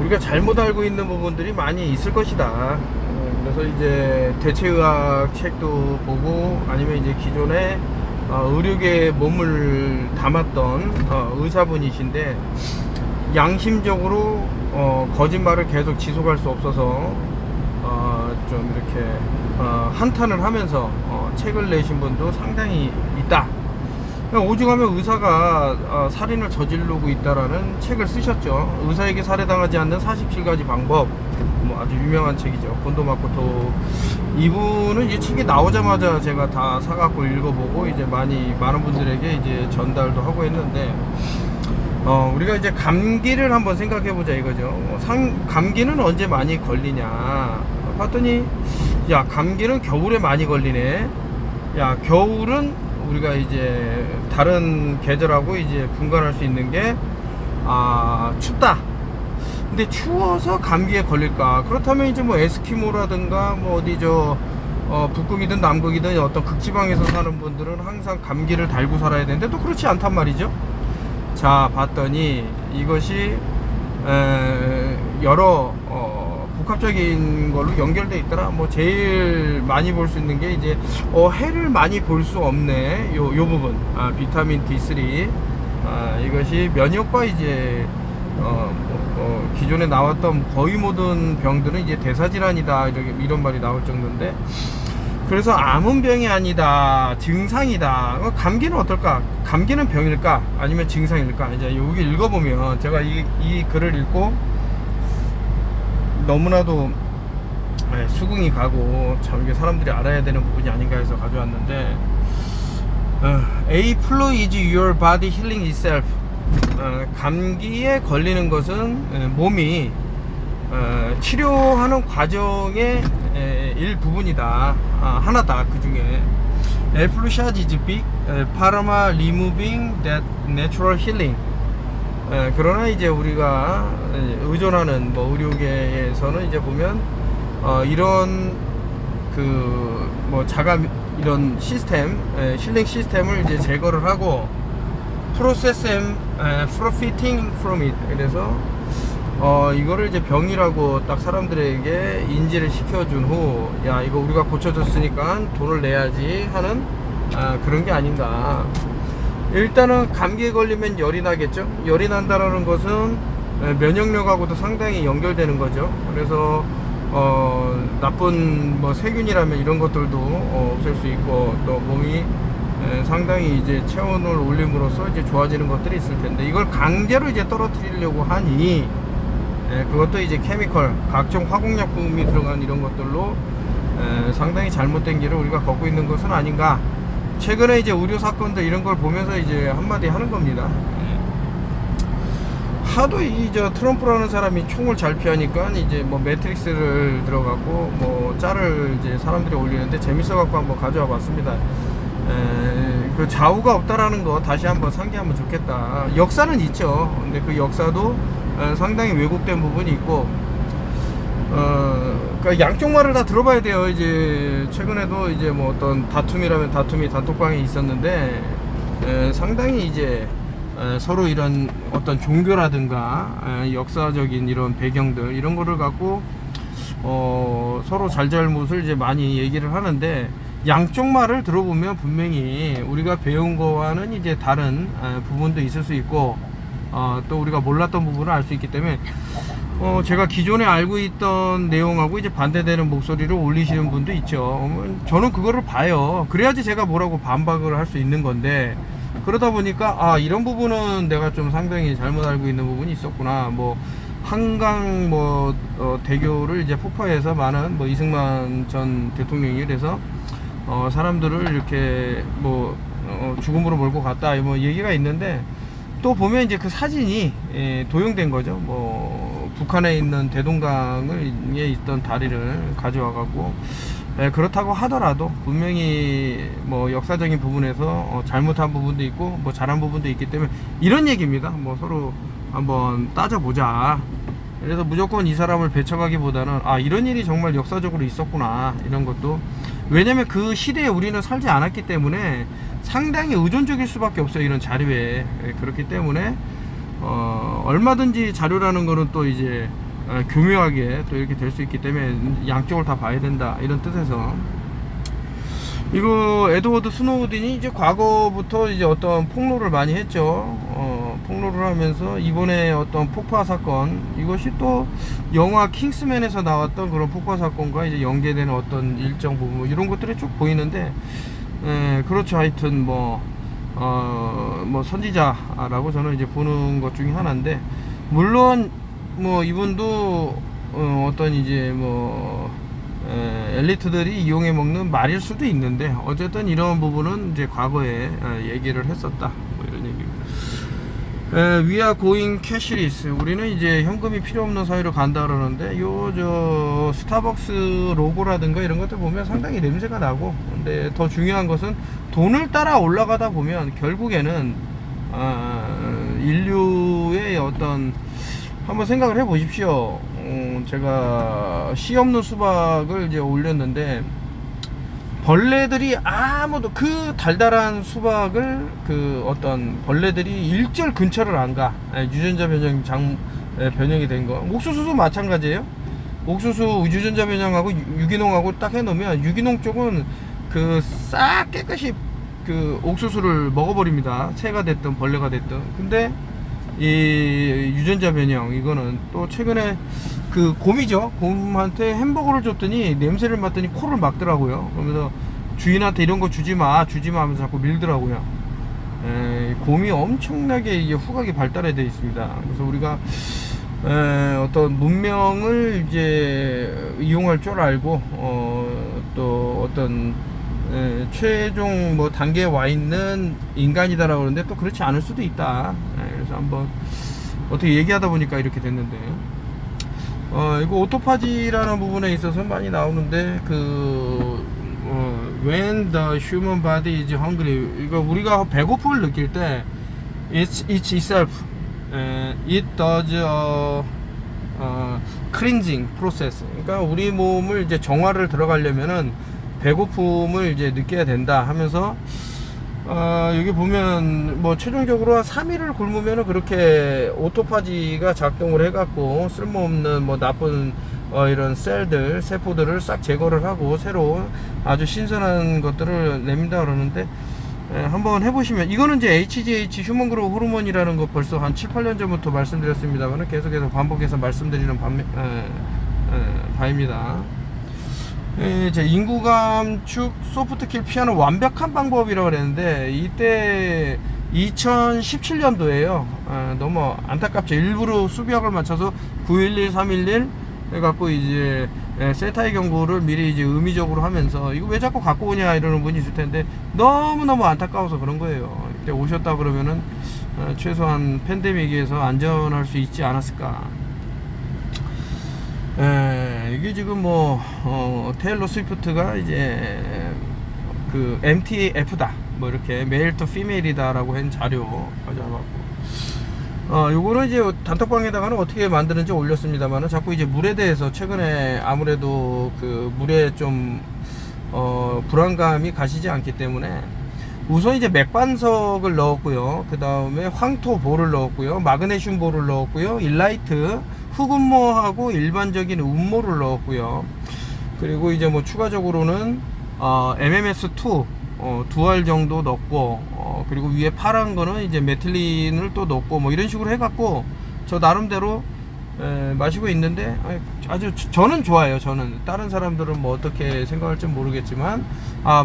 우리가 잘못 알고 있는 부분들이 많이 있을 것이다. 그래서 이제 대체의학 책도 보고 아니면 이제 기존에 의료계에 몸을 담았던 의사분이신데 양심적으로 거짓말을 계속 지속할 수 없어서 좀 이렇게 한탄을 하면서 책을 내신 분도 상당히 있다. 오죽하면 의사가 살인을 저지르고 있다라는 책을 쓰셨죠. 의사에게 살해당하지 않는 47가지 방법, 뭐 아주 유명한 책이죠. 곤도 마코토. 이분은 이 책이 나오자마자 제가 다 사갖고 읽어보고 이제 많은 분들에게 이제 전달도 하고 했는데, 우리가 이제 감기를 한번 생각해보자 이거죠. 감기는 언제 많이 걸리냐 봤더니, 야, 감기는 겨울에 많이 걸리네. 야, 겨울은 우리가 이제 다른 계절하고 이제 분간할 수 있는 게 춥다. 근데 추워서 감기에 걸릴까? 그렇다면 이제 뭐 에스키모라든가 뭐 어디 북극이든 남극이든 어떤 극지방에서 사는 분들은 항상 감기를 달고 살아야 되는데 또 그렇지 않단 말이죠. 자, 봤더니 이것이 여러 복합적인 걸로 연결돼 있더라. 뭐 제일 많이 볼 수 있는 게 이제 해를 많이 볼 수 없네. 요 부분 비타민 D3 이것이 면역과 이제 기존에 나왔던 거의 모든 병들은 이제 대사질환이다 이런 말이 나올 정도인데, 그래서 암은병이 아니다, 증상이다. 감기는 어떨까? 감기는 병일까? 아니면 증상일까? 이제 여기 읽어보면, 제가 이 글을 읽고 너무나도 수긍이 가고 참 이게 사람들이 알아야 되는 부분이 아닌가 해서 가져왔는데, A flu is your body healing itself. 감기에 걸리는 것은 몸이 치료하는 과정의 일부분이다. 하나다. 그 중에 Flu-shot is big, pharma removing that natural healing. 그러나 이제 우리가 의존하는 뭐 의료계에서는 이제 보면 이런 이런 시스템, 힐링 시스템을 이제 제거를 하고 process and profiting from it. 그래서 이거를 이제 병이라고 딱 사람들에게 인지를 시켜준 후, 야, 이거 우리가 고쳐줬으니까 돈을 내야지 하는 그런 게 아닌가. 일단은 감기에 걸리면 열이 나겠죠. 열이 난다라는 것은 면역력하고도 상당히 연결되는 거죠. 그래서 나쁜 뭐 세균이라면 이런 것들도 없앨 수 있고, 또 몸이 상당히 이제 체온을 올림으로써 이제 좋아지는 것들이 있을 텐데, 이걸 강제로 이제 떨어뜨리려고 하니 그것도 이제 케미컬, 각종 화공약품이 들어간 이런 것들로 상당히 잘못된 길을 우리가 걷고 있는 것은 아닌가. 최근에 이제 의료 사건들 이런 걸 보면서 이제 한마디 하는 겁니다. 하도 트럼프라는 사람이 총을 잘 피하니까 이제 뭐 매트릭스를 들어가고 뭐 짤을 이제 사람들이 올리는데 재밌어갖고 한번 가져와 봤습니다. 그 좌우가 없다라는 거 다시 한번 상기하면 좋겠다. 역사는 있죠. 근데 그 역사도 상당히 왜곡된 부분이 있고, 그러니까 양쪽 말을 다 들어봐야 돼요. 이제 최근에도 이제 뭐 어떤 다툼이라면 다툼이 단톡방에 있었는데, 상당히 이제 서로 이런 어떤 종교라든가 역사적인 이런 배경들 이런 거를 갖고 서로 잘잘못을 이제 많이 얘기를 하는데, 양쪽 말을 들어보면 분명히 우리가 배운 거와는 이제 다른 부분도 있을 수 있고, 또 우리가 몰랐던 부분을 알 수 있기 때문에 제가 기존에 알고 있던 내용하고 이제 반대되는 목소리를 올리시는 분도 있죠. 저는 그거를 봐요. 그래야지 제가 뭐라고 반박을 할 수 있는 건데, 그러다 보니까 이런 부분은 내가 좀 상당히 잘못 알고 있는 부분이 있었구나. 뭐 한강 대교를 이제 폭파해서 많은 이승만 전 대통령이 그래서 사람들을 이렇게 죽음으로 몰고 갔다 뭐 얘기가 있는데, 또 보면 이제 그 사진이 도용된 거죠. 북한에 있는 대동강에 있던 다리를 가져와 갖고, 그렇다고 하더라도 분명히 역사적인 부분에서 잘못한 부분도 있고 잘한 부분도 있기 때문에 이런 얘기입니다. 서로 한번 따져보자. 그래서 무조건 이 사람을 배척하기보다는 이런 일이 정말 역사적으로 있었구나, 이런 것도. 왜냐면 그 시대에 우리는 살지 않았기 때문에 상당히 의존적일 수밖에 없어요, 이런 자료에. 그렇기 때문에 얼마든지 자료라는 거는 또 이제 교묘하게 또 이렇게 될 수 있기 때문에 양쪽을 다 봐야 된다, 이런 뜻에서. 이거 에드워드 스노우든이 이제 과거부터 이제 어떤 폭로를 많이 했죠. 폭로를 하면서 이번에 어떤 폭파 사건, 이것이 또 영화 킹스맨에서 나왔던 그런 폭파 사건과 이제 연계되는 어떤 일정 부분, 이런 것들이 쭉 보이는데, 그렇죠. 하여튼 뭐 선지자라고 저는 이제 보는 것 중에 하나인데, 물론 뭐 이분도 어떤 이제 뭐 엘리트들이 이용해 먹는 말일 수도 있는데, 어쨌든 이런 부분은 이제 과거에 얘기를 했었다, 뭐 이런 얘기입니다. We are going cashless. 우리는 이제 현금이 필요 없는 사회로 간다 그러는데, 저 스타벅스 로고라든가 이런 것들 보면 상당히 냄새가 나고, 근데 더 중요한 것은 돈을 따라 올라가다 보면 결국에는 인류의 어떤, 한번 생각을 해 보십시오. 제가 씨 없는 수박을 이제 올렸는데, 벌레들이 아무도 그 달달한 수박을 그 어떤 벌레들이 일절 근처를 안 가. 유전자 변형 변형이 된 거. 옥수수도 마찬가지예요. 옥수수 유전자 변형하고 유기농하고 딱 해놓으면, 유기농 쪽은 그 싹 깨끗이 그 옥수수를 먹어버립니다. 새가 됐든 벌레가 됐든. 근데 이 유전자 변형, 이거는 또 최근에 그 곰이죠. 곰한테 햄버거를 줬더니 냄새를 맡더니 코를 막더라고요. 그러면서 주인한테 이런 거 주지마 하면서 자꾸 밀더라고요. 곰이 엄청나게 이게 후각이 발달해 되어 있습니다. 그래서 우리가 어떤 문명을 이제 이용할 줄 알고, 또 어떤 최종 뭐 단계에 와 있는 인간이다라고 그러는데, 또 그렇지 않을 수도 있다. 그래서 한번 어떻게 얘기하다 보니까 이렇게 됐는데, 이거 오토파지라는 부분에 있어서 많이 나오는데, when the human body is hungry, 이거 우리가 배고픔을 느낄 때 it's itself, it does cleansing process. 그러니까 우리 몸을 이제 정화를 들어가려면은 배고픔을 이제 느껴야 된다 하면서, 여기 보면 뭐 최종적으로 한 3일을 굶으면은 그렇게 오토파지가 작동을 해갖고 쓸모없는 뭐 나쁜 이런 셀들, 세포들을 싹 제거를 하고 새로 아주 신선한 것들을 냅니다 그러는데, 한번 해보시면, 이거는 이제 HGH 휴먼 그로우 호르몬이라는 거 벌써 한 7, 8년 전부터 말씀드렸습니다만, 계속해서 반복해서 말씀드리는 바입니다. 제 인구 감축 소프트킬 피하는 완벽한 방법이라고 그랬는데, 이때 2017년도에요. 너무 안타깝죠. 일부러 수비학을 맞춰서 911, 311 해갖고 이제 세타의 경고를 미리 이제 의미적으로 하면서, 이거 왜 자꾸 갖고 오냐 이러는 분이 있을 텐데, 너무너무 안타까워서 그런 거예요. 이때 오셨다 그러면은 최소한 팬데믹에서 안전할 수 있지 않았을까. 이게 지금 뭐 테일러 스위프트가 이제 그 MTF다, 뭐 이렇게 메일 투 피메일이다 라고 한 자료 가져와갖고, 요거는 이제 단톡방에다가는 어떻게 만드는지 올렸습니다만은, 자꾸 이제 물에 대해서 최근에 아무래도 그 물에 좀 불안감이 가시지 않기 때문에, 우선 이제 맥반석을 넣었고요. 그 다음에 황토볼을 넣었고요. 마그네슘 볼을 넣었고요. 일라이트, 흑음모하고 일반적인 음모를 넣었고요. 그리고 이제 뭐 추가적으로는 MMS2 2알 정도 넣고, 그리고 위에 파란 거는 이제 메틸린을 또 넣고, 뭐 이런 식으로 해갖고 저 나름대로 마시고 있는데, 아주 저는 좋아요. 저는 다른 사람들은 뭐 어떻게 생각할지 모르겠지만,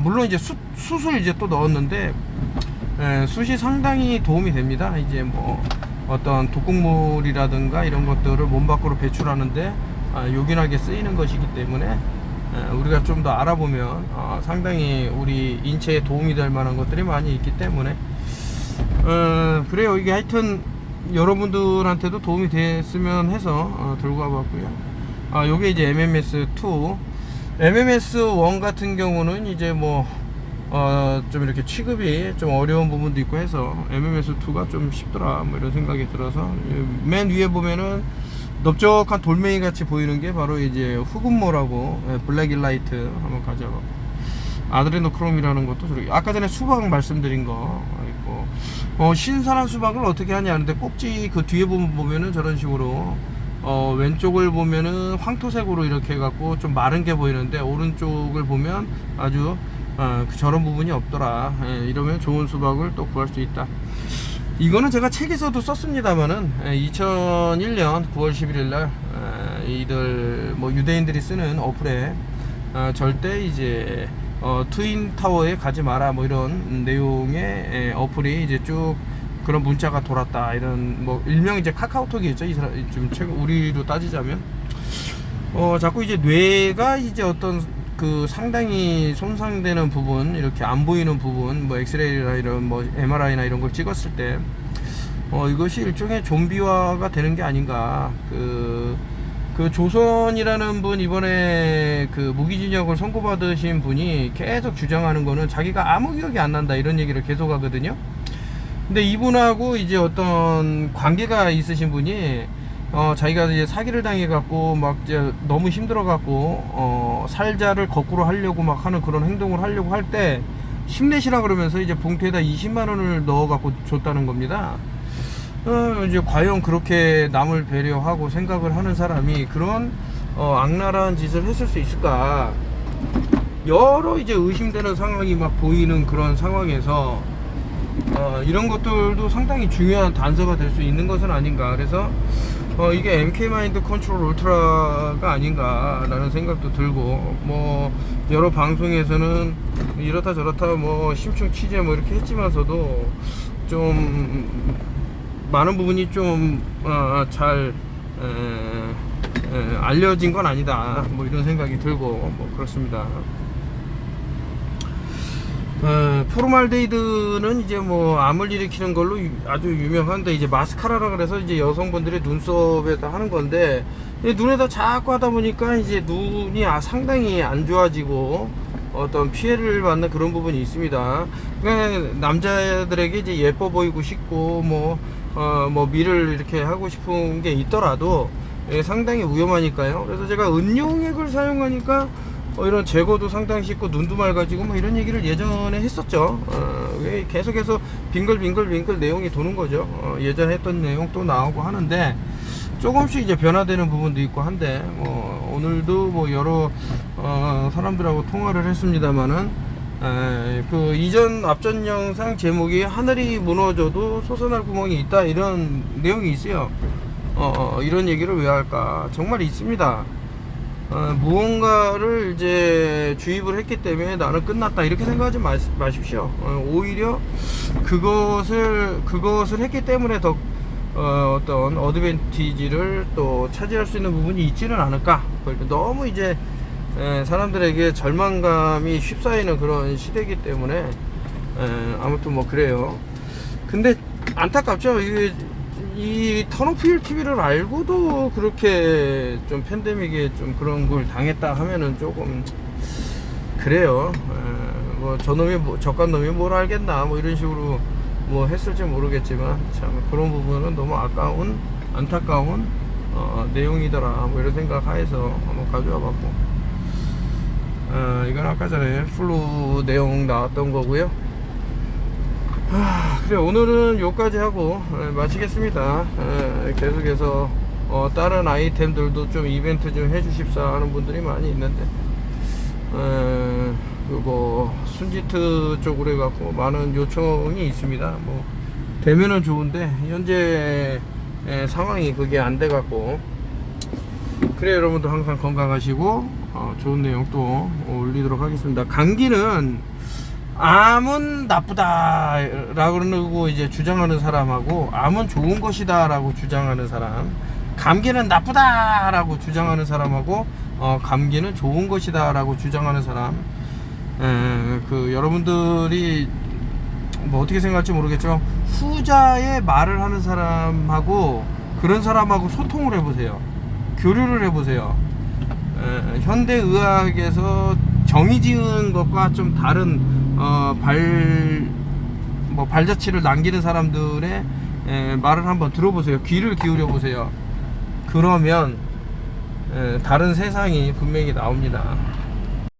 물론 이제 숯을 이제 또 넣었는데, 숯이 상당히 도움이 됩니다. 이제 뭐 어떤 독극물이라든가 이런 것들을 몸 밖으로 배출하는데 요긴하게 쓰이는 것이기 때문에, 우리가 좀 더 알아보면 상당히 우리 인체에 도움이 될 만한 것들이 많이 있기 때문에, 그래요. 이게 하여튼 여러분들한테도 도움이 됐으면 해서 들고 와봤고요. 요게 이제 MMS2, MMS1 같은 경우는 이제 뭐 좀 이렇게 취급이 좀 어려운 부분도 있고 해서 MMS2가 좀 쉽더라, 뭐 이런 생각이 들어서, 맨 위에 보면은 넓적한 돌멩이 같이 보이는 게 바로 이제 흑음모라고, 블랙일라이트 한번 가져가고, 아드레노크롬이라는 것도 저렇게, 아까 전에 수박 말씀드린 거 있고, 신선한 수박을 어떻게 하냐 하는데, 꼭지 그 뒤에 보면은 저런 식으로 왼쪽을 보면은 황토색으로 이렇게 해갖고 좀 마른 게 보이는데 오른쪽을 보면 아주 저런 부분이 없더라. 이러면 좋은 수박을 또 구할 수 있다. 이거는 제가 책에서도 썼습니다만은 2001년 9월 11일 날 이들 뭐 유대인들이 쓰는 어플에 절대 이제 트윈타워에 가지 마라 뭐 이런 내용의 어플이 이제 쭉 그런 문자가 돌았다. 이런 뭐 일명 이제 카카오톡이겠죠. 이 사람 좀 최근 우리로 따지자면 자꾸 이제 뇌가 이제 어떤 그 상당히 손상되는 부분, 이렇게 안 보이는 부분, 뭐 엑스레이나 이런 뭐 MRI나 이런 걸 찍었을 때 이것이 일종의 좀비화가 되는 게 아닌가. 그 조선이라는 분, 이번에 그 무기징역을 선고받으신 분이 계속 주장하는 거는 자기가 아무 기억이 안 난다 이런 얘기를 계속 하거든요. 근데 이분하고 이제 어떤 관계가 있으신 분이 자기가 이제 사기를 당해갖고 막 이제 너무 힘들어갖고 살자를 거꾸로 하려고 막 하는 그런 행동을 하려고 할 때 힘내시라 그러면서 이제 봉투에다 20만 원을 넣어갖고 줬다는 겁니다. 이제 과연 그렇게 남을 배려하고 생각을 하는 사람이 그런 악랄한 짓을 했을 수 있을까? 여러 이제 의심되는 상황이 막 보이는 그런 상황에서 이런 것들도 상당히 중요한 단서가 될 수 있는 것은 아닌가. 그래서 이게 MK 마인드 컨트롤 울트라가 아닌가 라는 생각도 들고, 뭐 여러 방송에서는 이렇다 저렇다 뭐 심층 취재 뭐 이렇게 했지만서도 좀 많은 부분이 좀 잘 알려진 건 아니다 뭐 이런 생각이 들고 뭐 그렇습니다. 포르말데이드는 이제 뭐 암을 일으키는 걸로 아주 유명한데, 이제 마스카라라 그래서 이제 여성분들의 눈썹에다 하는 건데 눈에다 자꾸 하다 보니까 이제 눈이 상당히 안 좋아지고 어떤 피해를 받는 그런 부분이 있습니다. 그러니까 남자들에게 이제 예뻐 보이고 싶고 뭐 미를 이렇게 하고 싶은 게 있더라도 상당히 위험하니까요. 그래서 제가 은용액을 사용하니까 이런 제거도 상당히 쉽고 눈도 맑아지고 뭐 이런 얘기를 예전에 했었죠. 계속해서 빙글빙글 내용이 도는 거죠. 예전에 했던 내용 또 나오고 하는데 조금씩 이제 변화되는 부분도 있고 한데, 오늘도 뭐 여러 사람들하고 통화를 했습니다만은 그 이전 앞전 영상 제목이 하늘이 무너져도 솟아날 구멍이 있다 이런 내용이 있어요. 이런 얘기를 왜 할까? 정말 있습니다. 무언가를 이제 주입을 했기 때문에 나는 끝났다 이렇게 생각하지 마십시오. 오히려 그것을 했기 때문에 더 어떤 어드밴티지를 또 차지할 수 있는 부분이 있지는 않을까. 너무 이제 사람들에게 절망감이 휩싸이는 그런 시대이기 때문에 아무튼 뭐 그래요. 근데 안타깝죠. 이 턴오프힐 TV를 알고도 그렇게 좀 팬데믹에 좀 그런 걸 당했다 하면은 조금 그래요. 뭐 저놈이 저간 놈이 뭘 알겠나 뭐 이런 식으로 뭐 했을지 모르겠지만 참 그런 부분은 너무 안타까운 내용이더라 뭐 이런 생각 하에서 한번 가져와 봤고, 이건 아까 전에 플루 내용 나왔던 거고요. 그래, 오늘은 요까지 하고 마치겠습니다. 계속해서 다른 아이템들도 좀 이벤트 좀 해주십사 하는 분들이 많이 있는데 뭐 순지트 쪽으로 해갖고 많은 요청이 있습니다. 뭐 되면은 좋은데 현재 상황이 그게 안 돼갖고 그래. 여러분들 항상 건강하시고 좋은 내용 또 올리도록 하겠습니다. 감기는 암은 나쁘다 라고 그러고 이제 주장하는 사람하고 암은 좋은 것이다 라고 주장하는 사람, 감기는 나쁘다 라고 주장하는 사람하고 감기는 좋은 것이다 라고 주장하는 사람, 여러분들이 뭐 어떻게 생각할지 모르겠지만 후자의 말을 하는 사람하고 그런 사람하고 소통을 해보세요. 교류를 해보세요. 현대의학에서 정의 지은 것과 좀 다른 발자취를 남기는 사람들의 말을 한번 들어보세요. 귀를 기울여 보세요. 그러면 다른 세상이 분명히 나옵니다.